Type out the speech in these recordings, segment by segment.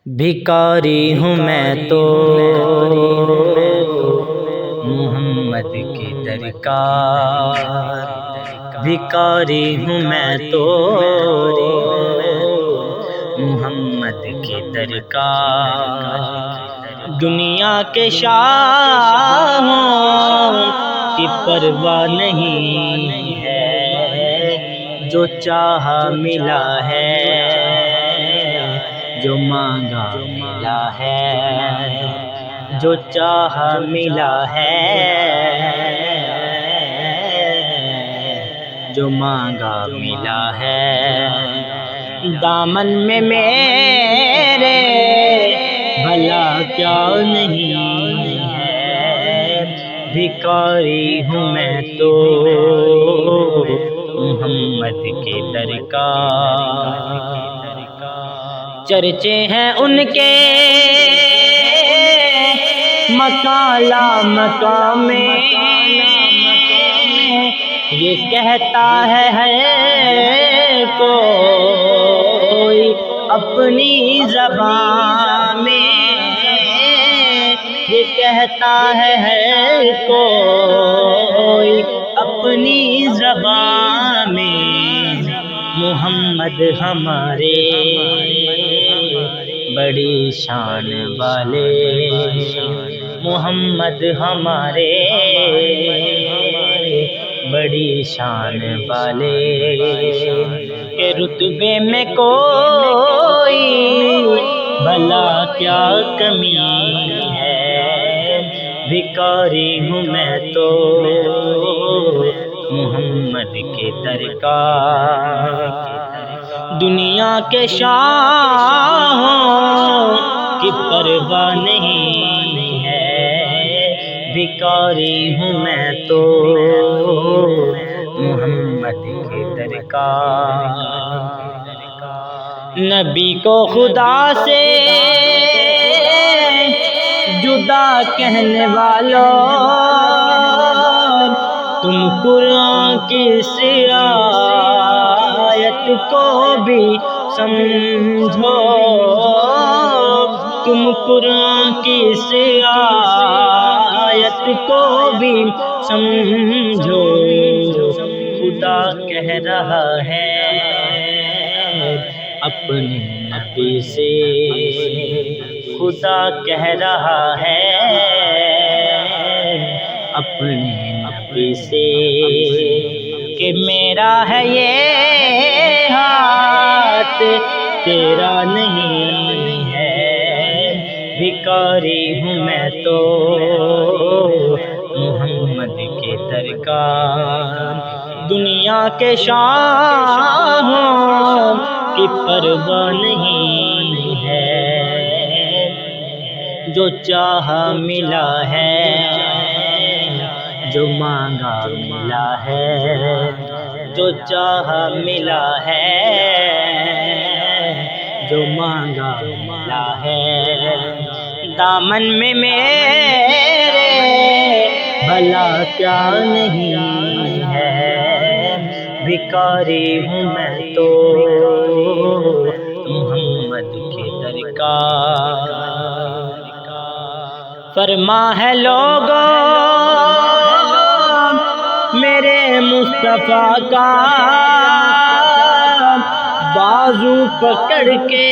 بھکاری ہوں میں تو محمد کی درکار، بھکاری ہوں میں تو محمد کی درکار۔ دنیا کے شاہوں کی پرواہ نہیں ہے، جو چاہا ملا ہے، جو مانگا ملا ہے، جو چاہا ملا ہے، جو مانگا ملا ہے۔ دامن میں میرے بھلا کیا نہیں ہے، بھکاری ہوں میں تو محمد کے درکار۔ چرچے ہیں ان کے مکالا مکان میں، یہ کہتا ہے کوئی اپنی زبان میں، یہ کہتا ہے کوئی اپنی زبان میں، محمد ہمارے بڑی شان والے، محمد ہمارے بڑی شان والے، کہ رتبے میں کوئی بھلا کیا کمی ہے، بھکاری ہوں میں تو محمد کے درکار۔ دنیا کے شاہوں کی پرواہ نہیں ہے، بھکاری ہوں میں تو محمد کے درکار۔ نبی کو خدا سے جدا کہنے والوں، تم قرآن کی آیت کو بھی سمجھو، تم قرآن کی آیت کو بھی سمجھو، خدا کہہ رہا ہے اپنے نبی سے، خدا کہہ رہا ہے اپنے نبی سے، کہ میرا ہے یہ ہاتھ تیرا نہیں ہے، بھکاری ہوں میں تو محمد کے درکار۔ دنیا کے شاہوں کی پرواہ نہیں ہے، جو چاہا ملا ہے، جو مانگا ملا ہے، جو چاہا ملا ہے، جو مانگا ملا ہے۔ دامن میں میرے بھلا کیا نہیں ہے، بھکاری ہوں میں تو محمد کے درکار۔ فرما ہے لوگوں میرے مصطفیٰ کا، بازو پکڑ کے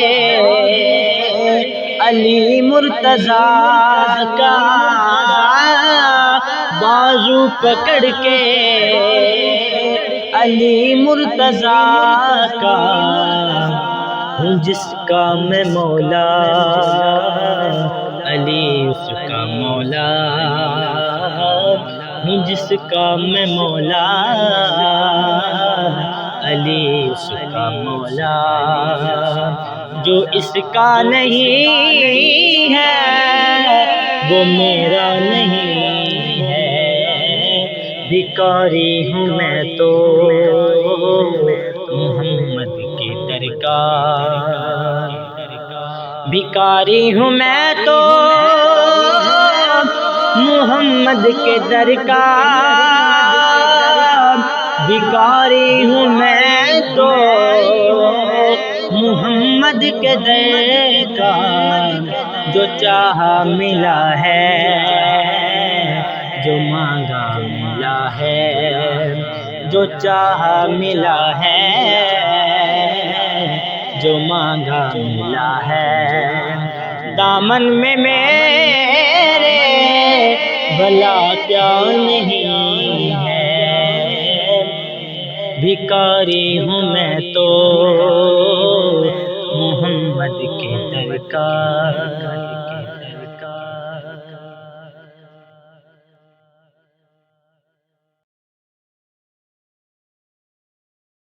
علی مرتضیٰ کا، بازو پکڑ کے علی مرتضیٰ کا، ہوں جس کا میں مولا، علی اس کا مولا، ہوں جس کا میں مولا، علی اس کا مولا، جو اس کا نہیں ہے وہ میرا نہیں ہے، بھکاری ہوں میں تو محمد کے درکار۔ بھکاری ہوں میں تو محمد کے درکار، بھکاری ہوں میں تو محمد کے در کا جو چاہا ملا ہے، جو مانگا ملا ہے، جو چاہا ملا ہے، جو مانگا ملا ہے۔ دامن میں میرے بھلا کیا نہیں ہے، بھکاری ہوں میں تو محمد کے در کا۔